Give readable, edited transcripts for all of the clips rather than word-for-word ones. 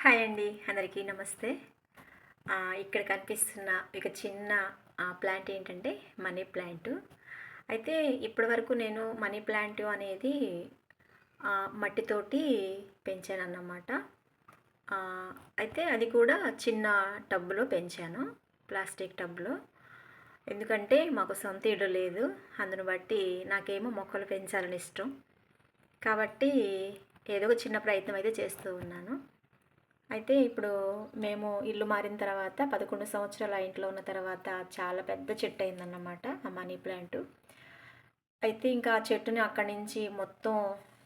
Hi అండి, అందరికీ నమస్తే. ఇక్కడ కనిపిస్తున్న ఒక చిన్న ప్లాంట్ ఏంటంటే మనీ ప్లాంట్. అయితే ఇప్పటివరకు నేను మనీ ప్లాంట్ అనేది మట్టితోటి పెంచానన్నమాట. అయితే అది కూడా చిన్న టబ్లో పెంచాను, ప్లాస్టిక్ టబ్లో. ఎందుకంటే మాకు సొంత ఇల్లు లేదు, అందును బట్టి నాకేమో మొక్కలు పెంచాలని ఇష్టం. కాబట్టి ఏదో ఒక చిన్న ప్రయత్నం అయితే చేస్తూ ఉన్నాను. అయితే ఇప్పుడు మేము ఇల్లు మారిన తర్వాత 11 సంవత్సరాలు ఆ ఇంట్లో ఉన్న తర్వాత చాలా పెద్ద చెట్టు అయిందన్నమాట ఆ మనీ ప్లాంట్. అయితే ఇంకా ఆ చెట్టుని అక్కడి నుంచి మొత్తం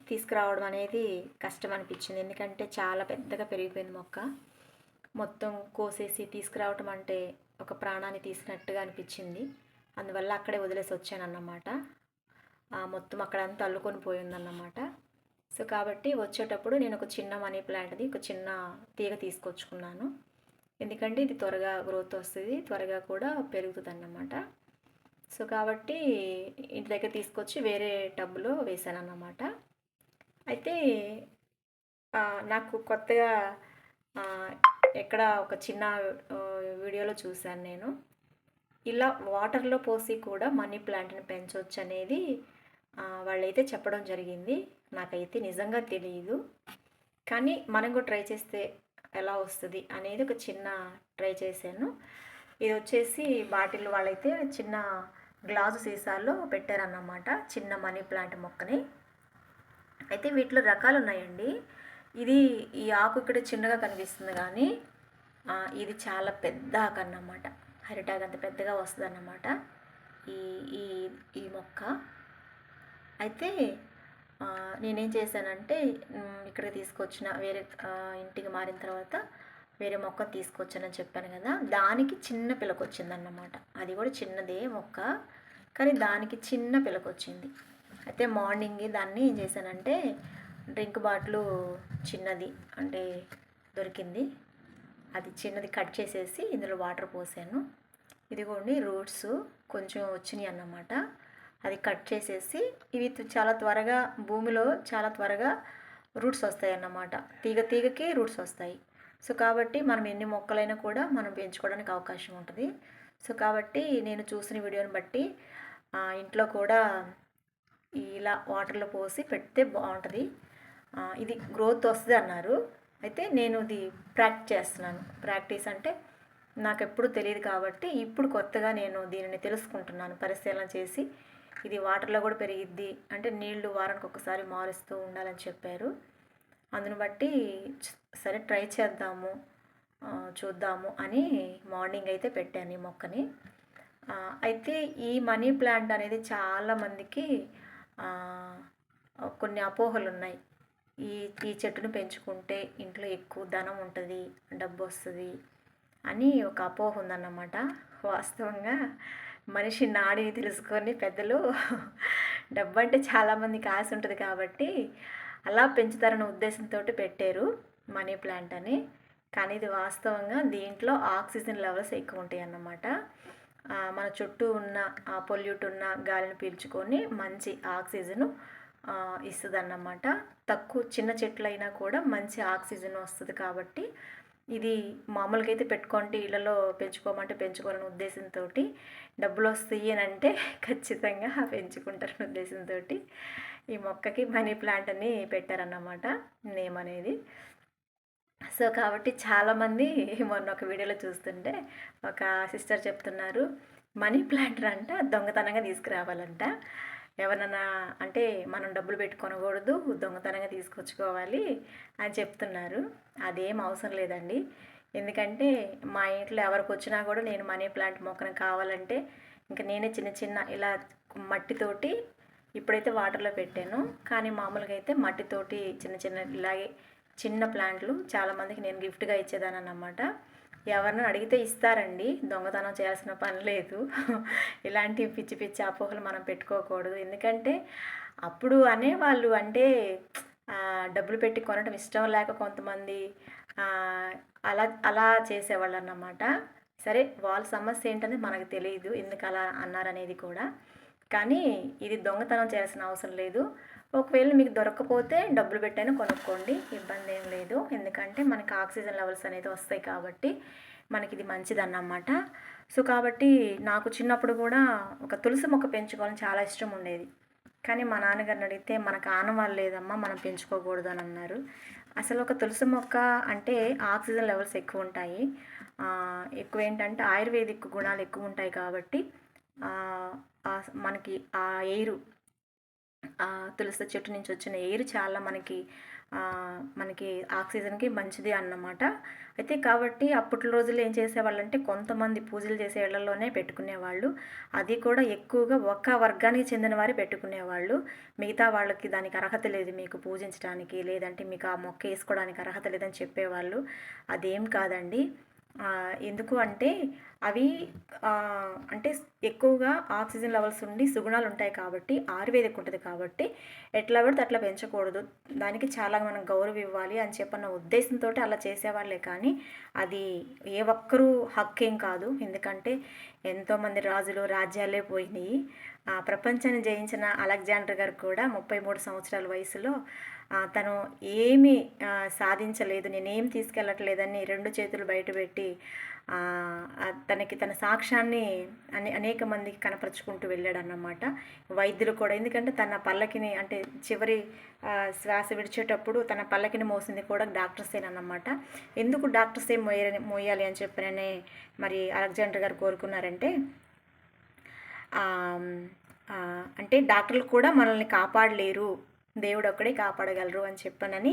తీసుకురావడం అనేది కష్టం అనిపించింది. ఎందుకంటే చాలా పెద్దగా పెరిగిపోయింది మొక్క. మొత్తం కోసేసి తీసుకురావటం అంటే ఒక ప్రాణాన్ని తీసినట్టుగా అనిపించింది. అందువల్ల అక్కడే వదిలేసి వచ్చానన్నమాట. మొత్తం అక్కడంతా అల్లుకొని పోయిందన్నమాట. సో కాబట్టి వచ్చేటప్పుడు నేను ఒక చిన్న మనీ ప్లాంట్ది ఒక చిన్న తీగ తీసుకొచ్చుకున్నాను. ఎందుకంటే ఇది త్వరగా గ్రోత్ వస్తుంది, త్వరగా కూడా పెరుగుతుంది అన్నమాట. సో కాబట్టి ఇంటి దగ్గర తీసుకొచ్చి వేరే టబ్లో వేసాను అన్నమాట. అయితే నాకు కొత్తగా ఎక్కడ ఒక చిన్న వీడియోలో చూశాను నేను. ఇలా వాటర్లో పోసి కూడా మనీ ప్లాంట్ని పెంచవచ్చు అనేది వాళ్ళైతే చెప్పడం జరిగింది. నాకైతే నిజంగా తెలియదు, కానీ మనం కూడా ట్రై చేస్తే ఎలా వస్తుంది అనేది ఒక చిన్న ట్రై చేశాను. ఇది వచ్చేసి బాటిల్ వాళ్ళైతే చిన్న గ్లాసు సీసాల్లో పెట్టారన్నమాట చిన్న మనీ ప్లాంట్ మొక్కని. అయితే వీటిలో రకాలు ఉన్నాయండి. ఈ ఆకు ఇక్కడ చిన్నగా కనిపిస్తుంది, కానీ ఇది చాలా పెద్ద ఆకు అన్నమాట. అరిటాకు అంత పెద్దగా వస్తుంది అన్నమాట ఈ ఈ ఈ మొక్క. అయితే నేనేం చేశానంటే ఇక్కడికి తీసుకొచ్చిన వేరే ఇంటికి మారిన తర్వాత వేరే మొక్కను తీసుకొచ్చానని చెప్పాను కదా, దానికి చిన్న పిలక వచ్చిందన్నమాట. అది కూడా చిన్నదే మొక్క, కానీ దానికి చిన్న పిలక వచ్చింది. అయితే మార్నింగ్ దాన్ని ఏం చేశానంటే డ్రింక్ బాటిల్ చిన్నది అంటే దొరికింది, అది చిన్నది కట్ చేసేసి ఇందులో వాటర్ పోసాను. ఇదిగోండి రూట్స్ కొంచెం వచ్చినాయి అన్నమాట. అది కట్ చేసేసి ఇవి చాలా త్వరగా భూమిలో చాలా త్వరగా రూట్స్ వస్తాయి అన్నమాట. తీగకి రూట్స్ వస్తాయి. సో కాబట్టి మనం ఎన్ని మొక్కలైనా కూడా మనం పెంచుకోవడానికి అవకాశం ఉంటుంది. సో కాబట్టి నేను చూసిన వీడియోని బట్టి ఇంట్లో కూడా ఇలా వాటర్లో పోసి పెడితే బాగుంటుంది, ఇది గ్రోత్ వస్తుంది అన్నారు. అయితే నేను ఇది ప్రాక్టీస్ అంటే నాకు ఎప్పుడు తెలియదు కాబట్టి ఇప్పుడు కొత్తగా నేను దీనిని తెలుసుకుంటున్నాను, పరిశీలన చేసి. ఇది వాటర్లో కూడా పెరిగిద్ది అంటే నీళ్లు వారానికి ఒకసారి మారుస్తూ ఉండాలని చెప్పారు. అందును బట్టి సరే ట్రై చేద్దాము, చూద్దాము అని మార్నింగ్ అయితే పెట్టాను ఈ మొక్కని. అయితే ఈ మనీ ప్లాంట్ అనేది చాలామందికి కొన్ని అపోహలు ఉన్నాయి. ఈ ఈ చెట్టును పెంచుకుంటే ఇంట్లో ఎక్కువ ధనం ఉంటుంది, డబ్బు వస్తుంది అని ఒక అపోహ ఉందన్నమాట. వాస్తవంగా మనిషి నాడిని తెలుసుకొని పెద్దలు డబ్బు అంటే చాలామందికి ఆశ ఉంటుంది కాబట్టి అలా పెంచుతారన్న ఉద్దేశంతో పెట్టారు మనీ ప్లాంట్ అని. కానీ ఇది వాస్తవంగా దీంట్లో ఆక్సిజన్ లెవెల్స్ ఎక్కువ ఉంటాయి అన్నమాట. మన చుట్టూ ఉన్న పొల్యూట్ ఉన్న గాలిని పీల్చుకొని మంచి ఆక్సిజన్ ఇస్తుంది అన్నమాట. చిన్న చెట్లు అయినా కూడా మంచి ఆక్సిజన్ వస్తుంది. కాబట్టి ఇది మామూలుగా అయితే పెట్టుకుంటే ఇళ్ళలో పెంచుకోమంటే పెంచుకోవాలనే ఉద్దేశంతో, డబ్బులు వస్తాయి అని అంటే ఖచ్చితంగా పెంచుకుంటారనే ఉద్దేశంతో ఈ మొక్కకి మనీ ప్లాంట్ అని పెట్టారన్నమాట నేమ్ అనేది. సో కాబట్టి చాలామంది మొన్న ఒక వీడియోలో చూస్తుంటే ఒక సిస్టర్ చెప్తున్నారు, మనీ ప్లాంట్ అంట దొంగతనంగా తీసుకురావాలంట. ఎవరన్నా అంటే మనం డబ్బులు పెట్టుకొనకూడదు, దొంగతనంగా తీసుకొచ్చుకోవాలి అని చెప్తున్నారు. అదేం అవసరం లేదండి. ఎందుకంటే మా ఇంట్లో ఎవరికి వచ్చినా కూడా నేను మనీ ప్లాంట్ మొక్కను కావాలంటే ఇంకా నేనే చిన్న చిన్న ఇలా మట్టితోటి ఇప్పుడైతే వాటర్లో పెట్టాను, కానీ మామూలుగా అయితే మట్టితోటి చిన్న చిన్న ఇలాగే చిన్న ప్లాంట్లు చాలామందికి నేను గిఫ్ట్గా ఇచ్చేదాన్ని అన్నమాట. ఎవరిని అడిగితే ఇస్తారండి, దొంగతనం చేయాల్సిన పని లేదు. ఇలాంటి పిచ్చి పిచ్చి అపోహలు మనం పెట్టుకోకూడదు. ఎందుకంటే అప్పుడు అనేవాళ్ళు అంటే డబ్బులు పెట్టి కొనడం ఇష్టం లేక కొంతమంది అలా అలా చేసేవాళ్ళు అన్నమాట. సరే వాళ్ళ సమస్య ఏంటనేది మనకు తెలియదు, ఎందుకు అలా అన్నారనేది కూడా. కానీ ఇది దొంగతనం చేయాల్సిన అవసరం లేదు. ఒకవేళ మీకు దొరకకపోతే డబ్బులు పెట్టైనా కొనుక్కోండి, ఇబ్బంది ఏం లేదు. ఎందుకంటే మనకి ఆక్సిజన్ లెవెల్స్ అనేది వస్తాయి కాబట్టి మనకి ఇది మంచిదన్నమాట. సో కాబట్టి నాకు చిన్నప్పుడు కూడా ఒక తులసి మొక్క పెంచుకోవాలని చాలా ఇష్టం ఉండేది. కానీ మా నాన్నగారిని అడిగితే మనకు ఆనవాళ్ళు లేదమ్మా, మనం పెంచుకోకూడదు అని అన్నారు. అసలు ఒక తులసి మొక్క అంటే ఆక్సిజన్ లెవెల్స్ ఎక్కువ ఉంటాయి, ఎక్కువ ఏంటంటే ఆయుర్వేదిక్ గుణాలు ఎక్కువ ఉంటాయి కాబట్టి మనకి ఆ ఎయిరు, తులసి చెట్టు నుంచి వచ్చిన ఎయిర్ చాలా మనకి ఆక్సిజన్కి మంచిది అన్నమాట. అయితే కాబట్టి అప్పట్లో రోజుల్లో ఏం చేసేవాళ్ళంటే కొంతమంది పూజలు చేసే ఇళ్లలోనే పెట్టుకునేవాళ్ళు. అది కూడా ఎక్కువగా ఒక వర్గానికి చెందిన వారే పెట్టుకునేవాళ్ళు. మిగతా వాళ్ళకి దానికి అర్హత లేదు మీకు పూజించడానికి, లేదంటే మీకు ఆ మొక్క వేసుకోవడానికి అర్హత లేదని చెప్పేవాళ్ళు. అదేం కాదండి. ఎందుకు అంటే అవి అంటే ఎక్కువగా ఆక్సిజన్ లెవెల్స్ ఉండి సుగుణాలు ఉంటాయి కాబట్టి, ఆయుర్వేదిక్ ఉంటుంది కాబట్టి ఎట్లా పడితే అట్లా పెంచకూడదు, దానికి చాలా మనం గౌరవం ఇవ్వాలి అని చెప్పన్న ఉద్దేశంతో అలా చేసేవాళ్ళే. కానీ అది ఏ ఒక్కరూ హక్కేం కాదు. ఎందుకంటే ఎంతోమంది రాజులు రాజ్యాలే పోయినాయి. ప్రపంచాన్ని జయించిన అలెగ్జాండర్ గారు కూడా 33 సంవత్సరాల వయసులో తను ఏమీ సాధించలేదు, నేనేం తీసుకెళ్ళట్లేదని 2 చేతులు బయటపెట్టి తనకి తన సాక్ష్యాన్ని అనేక మందికి కనపరుచుకుంటూ వెళ్ళాడన్నమాట. వైద్యులు కూడా, ఎందుకంటే తన పల్లకిని అంటే చివరి శ్వాస విడిచేటప్పుడు తన పల్లకిని మోసింది కూడా డాక్టర్సేనన్నమాట. ఎందుకు డాక్టర్సే మోయాలి అని చెప్పిననే మరి అలెగ్జాండర్ గారు కోరుకున్నారంటే, అంటే డాక్టర్లు కూడా మనల్ని కాపాడలేరు, దేవుడు ఒక్కడే కాపాడగలరు అని చెప్పనని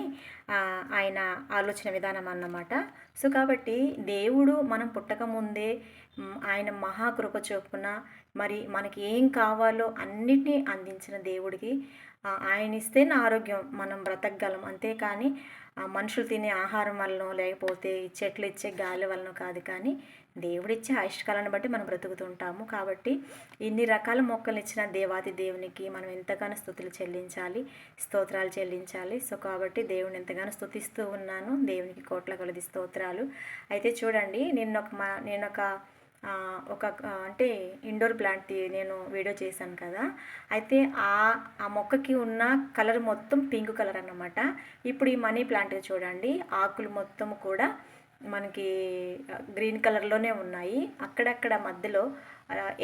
ఆయన ఆలోచన విధానం అన్నమాట. సో కాబట్టి దేవుడు మనం పుట్టకముందే ఆయన మహాకృప చొప్పున మరి మనకి ఏం కావాలో అన్నిటినీ అందించిన దేవుడికి ఆయన ఇస్తేనే ఆరోగ్యం, మనం బ్రతకగలం. అంతేకాని మనుషులు తినే ఆహారం వలనో లేకపోతే చెట్లు ఇచ్చే గాలి వలన కాదు, కానీ దేవుడిచ్చే ఆయుష్కాలాన్ని బట్టి మనం బ్రతుకుతుంటాము. కాబట్టి ఇన్ని రకాల మొక్కలు ఇచ్చిన దేవాది దేవునికి మనం ఎంతగానో స్తుతులు చెల్లించాలి, స్తోత్రాలు చెల్లించాలి. సో కాబట్టి దేవుని ఎంతగానో స్తుతిస్తూ ఉన్నాను, దేవునికి కోట్ల కొలది స్తోత్రాలు. అయితే చూడండి, నేను ఒక అంటే ఇండోర్ ప్లాంట్ నేను వీడియో చేశాను కదా. అయితే ఆ మొక్కకి ఉన్న కలర్ మొత్తం పింక్ కలర్ అన్నమాట. ఇప్పుడు ఈ మనీ ప్లాంట్ చూడండి, ఆకులు మొత్తం కూడా మనకి గ్రీన్ కలర్లోనే ఉన్నాయి. అక్కడక్కడ మధ్యలో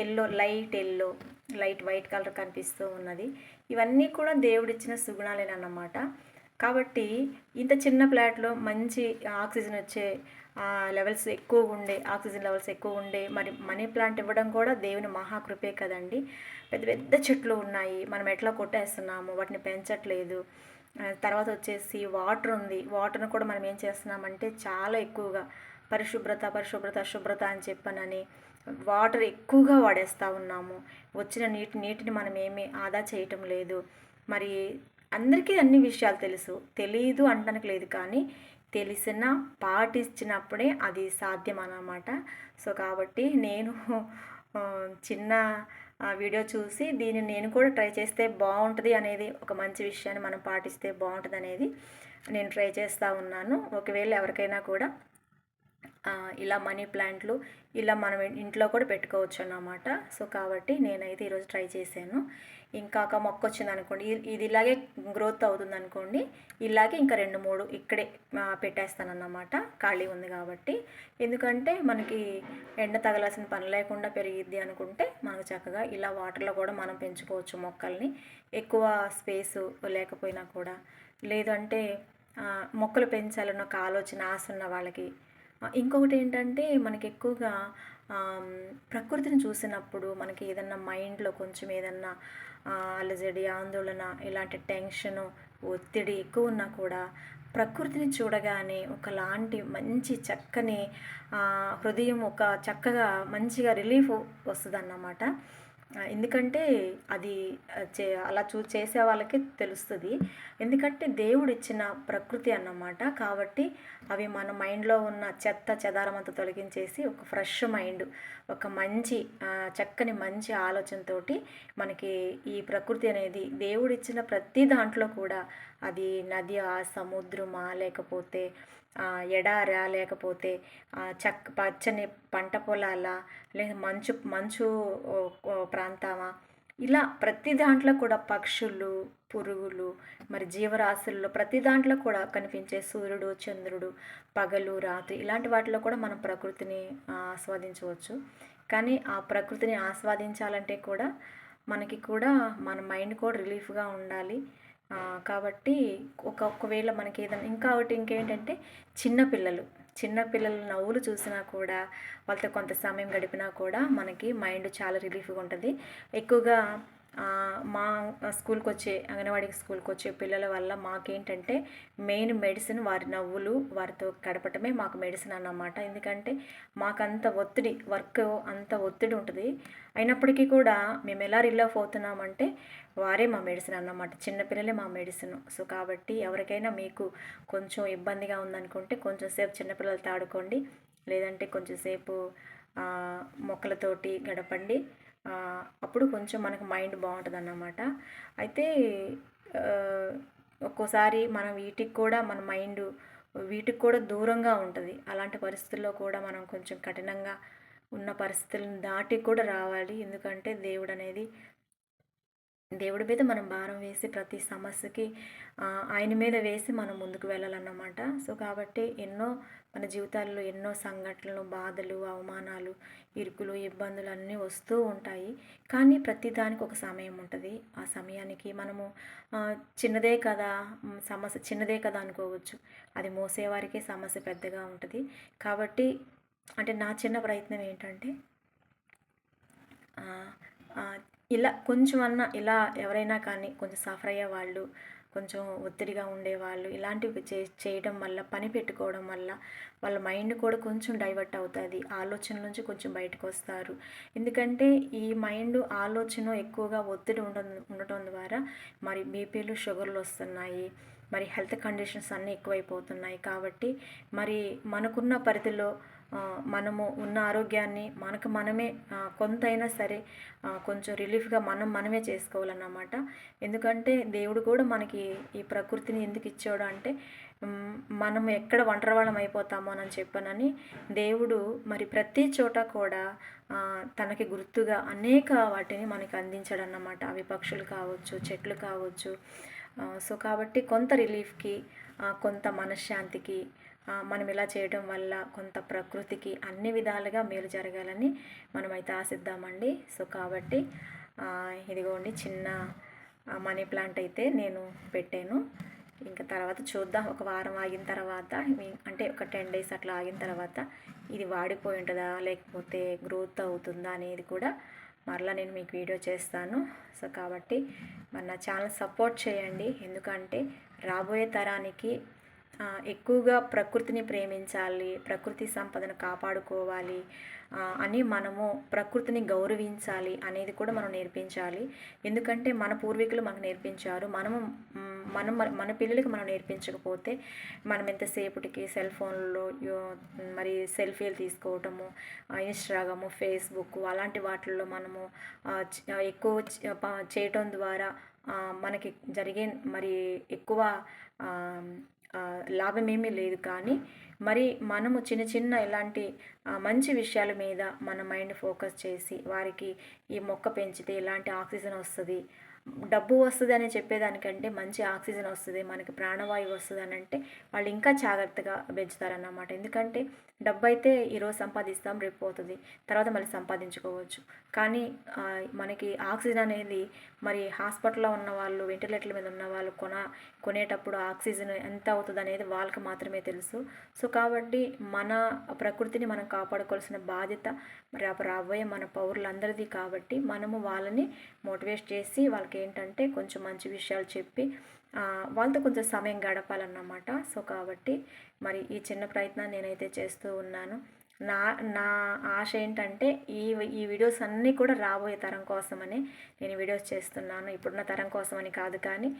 ఎల్లో, లైట్ వైట్ కలర్ కనిపిస్తూ ఉన్నది. ఇవన్నీ కూడా దేవుడిచ్చిన సుగుణాలేనన్నమాట. కాబట్టి ఇంత చిన్న ప్లాట్లో మంచి ఆక్సిజన్ వచ్చే ఆక్సిజన్ లెవెల్స్ ఎక్కువ ఉండే మరి మనీ ప్లాంట్ ఇవ్వడం కూడా దేవుని మహాకృపే కదండి. పెద్ద పెద్ద చెట్లు ఉన్నాయి, మనం ఎట్లా కొట్టేస్తున్నాము, వాటిని పెంచట్లేదు. తర్వాత వచ్చేసి వాటర్ ఉంది, వాటర్ను కూడా మనం ఏం చేస్తున్నామంటే చాలా ఎక్కువగా పరిశుభ్రత అని చెప్పనని వాటర్ ఎక్కువగా వాడేస్తూ ఉన్నాము. వచ్చిన నీటిని మనం ఏమీ ఆదా చేయటం లేదు. మరి అందరికీ అన్ని విషయాలు తెలియదు అనడానికి లేదు, కానీ తెలిసినా పాటించినప్పుడే అది సాధ్యం అన్నమాట. సో కాబట్టి నేను చిన్న వీడియో చూసి దీన్ని నేను కూడా ట్రై చేస్తే బాగుంటుంది అనేది, ఒక మంచి విషయాన్ని మనం పాటిస్తే బాగుంటుంది అనేది నేను ట్రై చేస్తూ ఉన్నాను. ఒకవేళ ఎవరికైనా కూడా ఇలా మనీ ప్లాంట్లు ఇలా మనం ఇంట్లో కూడా పెట్టుకోవచ్చు అన్నమాట. సో కాబట్టి నేనైతే ఈరోజు ట్రై చేశాను. ఇంకా ఒక మొక్క వచ్చింది అనుకోండి, ఇది ఇలాగే గ్రోత్ అవుతుంది అనుకోండి, ఇలాగే ఇంకా 2-3 ఇక్కడే పెట్టేస్తానన్నమాట, ఖాళీ ఉంది కాబట్టి. ఎందుకంటే మనకి ఎండ తగలాల్సిన పని లేకుండా పెరిగిద్ది అనుకుంటే మనకు చక్కగా ఇలా వాటర్లో కూడా మనం పెంచుకోవచ్చు మొక్కల్ని, ఎక్కువ స్పేసు లేకపోయినా కూడా. లేదంటే మొక్కలు పెంచాలన్న ఒక ఆశ ఉన్న వాళ్ళకి. ఇంకొకటి ఏంటంటే మనకి ఎక్కువగా ప్రకృతిని చూసినప్పుడు మనకి ఏదన్నా మైండ్లో కొంచెం ఏదన్నా అలజడి, ఆందోళన, ఇలాంటి టెన్షను, ఒత్తిడి ఎక్కువ ఉన్నా కూడా ప్రకృతిని చూడగానే ఒకలాంటి మంచి చక్కని హృదయం చక్కగా మంచిగా రిలీఫ్ వస్తుందన్నమాట. ఎందుకంటే అది అలా చేసే వాళ్ళకి తెలుస్తుంది. ఎందుకంటే దేవుడు ఇచ్చిన ప్రకృతి అన్నమాట. కాబట్టి అవి మన మైండ్లో ఉన్న చెదారం అంతా తొలగించేసి ఒక ఫ్రెష్ మైండ్, ఒక మంచి చక్కని మంచి ఆలోచనతోటి మనకి ఈ ప్రకృతి అనేది దేవుడిచ్చిన ప్రతి దాంట్లో కూడా, అది నదియా, సముద్రమా, లేకపోతే ఎడారా, లేకపోతే పచ్చని పంట పొలాల, లేదా మంచు ప్రాంతమా, ఇలా ప్రతి దాంట్లో కూడా పక్షులు, పురుగులు, మరి జీవరాశుల్లో ప్రతి దాంట్లో కూడా కనిపించే సూర్యుడు, చంద్రుడు, పగలు, రాత్రి ఇలాంటి వాటిలో కూడా మనం ప్రకృతిని ఆస్వాదించవచ్చు. కానీ ఆ ప్రకృతిని ఆస్వాదించాలంటే కూడా మనకి కూడా మన మైండ్ కూడా రిలీఫ్‌గా ఉండాలి. కాబట్టి ఒకవేళ మనకి ఏదైనా ఇంకేంటంటే చిన్న పిల్లలు, చిన్న పిల్లల నవ్వులు చూసినా కూడా వాళ్ళతో కొంత సమయం గడిపినా కూడా మనకి మైండ్ చాలా రిలీఫ్‌గా ఉంటది. ఎక్కువగా మా అంగన్వాడీ స్కూల్‌కొచ్చే పిల్లల వల్ల మాకేంటంటే మెయిన్ మెడిసిన్ వారి నవ్వులు, వారితో గడపటమే మాకు మెడిసిన్ అన్నమాట. ఎందుకంటే మాకంత ఒత్తిడి, వర్క్ అంత ఒత్తిడి ఉంటది. అయినప్పటికీ కూడా మేము ఎలా రిలీఫ్ అవుతున్నామంటే వారే మా మెడిసిన్ అన్నమాట. చిన్న పిల్లలే మా మెడిసిన్. సో, కాబట్టి ఎవరికైనా మీకు కొంచెం ఇబ్బందిగా ఉందనుకుంటే కొంచెం సేపు చిన్న పిల్లలతో ఆడుకోండి. లేదంటే కొంచెం సేపు మొక్కలతోటి గడపండి. అప్పుడు కొంచెం మనకు మైండ్ బాగుంటుందన్నమాట. అయితే ఒక్కోసారి మనం వీటికి కూడా మన మైండు వీటికి కూడా దూరంగా ఉంటుంది. అలాంటి పరిస్థితుల్లో కూడా మనం కొంచెం కఠినంగా ఉన్న పరిస్థితులను దాటి కూడా రావాలి. ఎందుకంటే దేవుడి మీద మనం భారం వేసి ప్రతి సమస్యకి ఆయన మీద వేసి మనం ముందుకు వెళ్ళాలన్నమాట. సో, కాబట్టి మన జీవితాల్లో ఎన్నో సంఘటనలు, బాధలు, అవమానాలు, ఇరుకులు, ఇబ్బందులు అన్నీ వస్తూ ఉంటాయి. కానీ ప్రతి దానికి ఒక సమయం ఉంటుంది. ఆ సమయానికి మనము చిన్నదే కదా, సమస్య చిన్నదే కదా అనుకోవచ్చు. అది మోసేవారికే సమస్య పెద్దగా ఉంటుంది. కాబట్టి అంటే నా చిన్న ప్రయత్నం ఏంటంటే ఇలా కొంచెమన్నా ఇలా ఎవరైనా కానీ కొంచెం సఫర్ అయ్యేవాళ్ళు, కొంచెం ఒత్తిడిగా ఉండేవాళ్ళు ఇలాంటివి చేయడం వల్ల, పని పెట్టుకోవడం వల్ల వాళ్ళ మైండ్ కూడా కొంచెం డైవర్ట్ అవుతుంది. ఆలోచనల నుంచి కొంచెం బయటకొస్తారు. ఎందుకంటే ఈ మైండ్ ఆలోచన ఎక్కువగా ఒత్తిడి ఉండటం ద్వారా మరి బీపీలు, షుగర్లు వస్తున్నాయి. మరి హెల్త్ కండిషన్స్ అన్నీ ఎక్కువైపోతున్నాయి. కాబట్టి మరి మనకున్న పరిధిలో మనము ఉన్న ఆరోగ్యాన్ని మనకు మనమే కొంతైనా సరే కొంచెం రిలీఫ్గా మనమే చేసుకోవాలన్నమాట. ఎందుకంటే దేవుడు కూడా మనకి ఈ ప్రకృతిని ఎందుకు ఇచ్చాడు అంటే మనం ఎక్కడ ఒంటరి వాళ్ళం అయిపోతామోనని చెప్పనని దేవుడు మరి ప్రతి చోట కూడా తనకి గుర్తుగా అనేక వాటిని మనకి అందించాడన్నమాట. అవి పక్షులు కావచ్చు, చెట్లు కావచ్చు. సో, కాబట్టి కొంత రిలీఫ్కి, కొంత మనశ్శాంతికి మనం ఇలా చేయడం వల్ల కొంత ప్రకృతికి అన్ని విధాలుగా మేలు జరగాలని మనమైతే ఆశిద్దామండి. సో, కాబట్టి ఇదిగోండి చిన్న మనీ ప్లాంట్ అయితే నేను పెట్టాను. ఇంకా తర్వాత చూద్దాం. ఒక వారం ఆగిన తర్వాత అంటే ఒక 10 డేస్ అట్లా ఆగిన తర్వాత ఇది వాడిపోయి ఉంటుందా లేకపోతే గ్రోత్ అవుతుందా అనేది కూడా మరలా నేను మీకు వీడియో చేస్తాను. సో, కాబట్టి మరి నా ఛానల్ సపోర్ట్ చేయండి. ఎందుకంటే రాబోయే తరానికి ఎక్కువగా ప్రకృతిని ప్రేమించాలి, ప్రకృతి సంపదను కాపాడుకోవాలి అని మనము ప్రకృతిని గౌరవించాలి అనేది కూడా మనం నేర్పించాలి. ఎందుకంటే మన పూర్వీకులు మనకు నేర్పించారు. మన పిల్లలకి మనం నేర్పించకపోతే మనం ఎంతసేపటికి సెల్ ఫోన్లో మరి సెల్ఫీలు తీసుకోవటము, ఇన్స్టాగ్రాము, ఫేస్బుక్ అలాంటి వాటిల్లో మనము ఎక్కువ చేయటం ద్వారా మనకి జరిగే మరి ఎక్కువ లాభమేమీ లేదు. కానీ మరి మనము చిన్న చిన్న ఇలాంటి మంచి విషయాల మీద మన మైండ్ ఫోకస్ చేసి వారికి ఈ మొక్క పెంచితే ఇలాంటి ఆక్సిజన్ వస్తుంది, డబ్బు వస్తుంది అని చెప్పేదానికంటే మంచి ఆక్సిజన్ వస్తుంది, మనకి ప్రాణవాయువు వస్తుంది అని అంటే వాళ్ళు ఇంకా జాగ్రత్తగా పెంచుతారన్నమాట. ఎందుకంటే డబ్బు అయితే ఈరోజు సంపాదిస్తాం, రేపు పోతుంది, తర్వాత మళ్ళీ సంపాదించుకోవచ్చు. కానీ మనకి ఆక్సిజన్ అనేది మరి హాస్పిటల్లో ఉన్న వాళ్ళు, వెంటిలేటర్ల మీద ఉన్న వాళ్ళు కొనేటప్పుడు ఆక్సిజన్ ఎంత అవుతుంది అనేది వాళ్ళకి మాత్రమే తెలుసు. సో, కాబట్టి మన ప్రకృతిని మనం కాపాడుకోవాల్సిన బాధ్యత మరి రాబోయే మన పౌరులందరిది. కాబట్టి మనము వాళ్ళని మోటివేట్ చేసి వాళ్ళకి ఏంటంటే కొంచెం మంచి విషయాలు చెప్పి వాళ్ళతో కొంచెం సమయం గడపాలన్నమాట. సో, కాబట్టి మరి ఈ చిన్న ప్రయత్నాన్ని నేనైతే చేస్తూ ఉన్నాను. నా నా ఆశ ఏంటంటే ఈ వీడియోస్ అన్నీ కూడా రాబోయే తరం కోసమని నేను వీడియోస్ చేస్తున్నాను. ఇప్పుడున్న తరం కోసమని కాదు. కానీ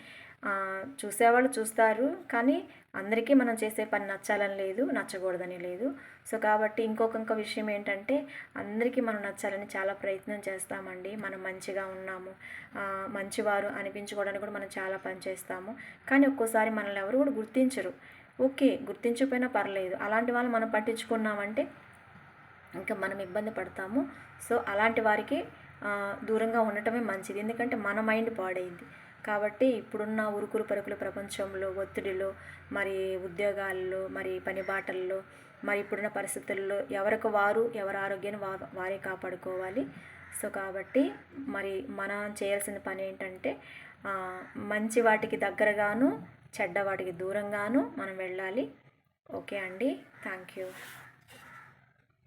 చూసేవాళ్ళు చూస్తారు. కానీ అందరికీ మనం చేసే పని నచ్చాలని లేదు, నచ్చకూడదని లేదు. సో, కాబట్టి ఇంకొక విషయం ఏంటంటే అందరికీ మనం నచ్చాలని చాలా ప్రయత్నం చేస్తామండి. మనం మంచిగా ఉన్నాము, మంచివారు అనిపించుకోవడానికి కూడా మనం చాలా పని చేస్తాము. కానీ ఒక్కోసారి మనల్ని ఎవరు కూడా గుర్తించరు. ఓకే, గుర్తించకపోయినా పర్లేదు, అలాంటి వాళ్ళు మనం పట్టించుకున్నామంటే ఇంకా మనం ఇబ్బంది పడతాము. సో, అలాంటి వారికి దూరంగా ఉండటమే మంచిది. ఎందుకంటే మన మైండ్ పాడైంది. కాబట్టి ఇప్పుడున్న ఉరుకులు పరుగుల ప్రపంచంలో, ఒత్తిడిలో, మరి ఉద్యోగాల్లో, మరి పని బాటల్లో, మరి ఇప్పుడున్న పరిస్థితుల్లో ఎవరికి వారు ఎవరి ఆరోగ్యాన్ని వారే కాపాడుకోవాలి. సో కాబట్టి మరి మనం చేయాల్సిన పని ఏంటంటే మంచి వాటికి దగ్గరగాను, చెడ్డ వాటికి దూరంగాను మనం వెళ్ళాలి. ఓకే అండి, థ్యాంక్ యూ.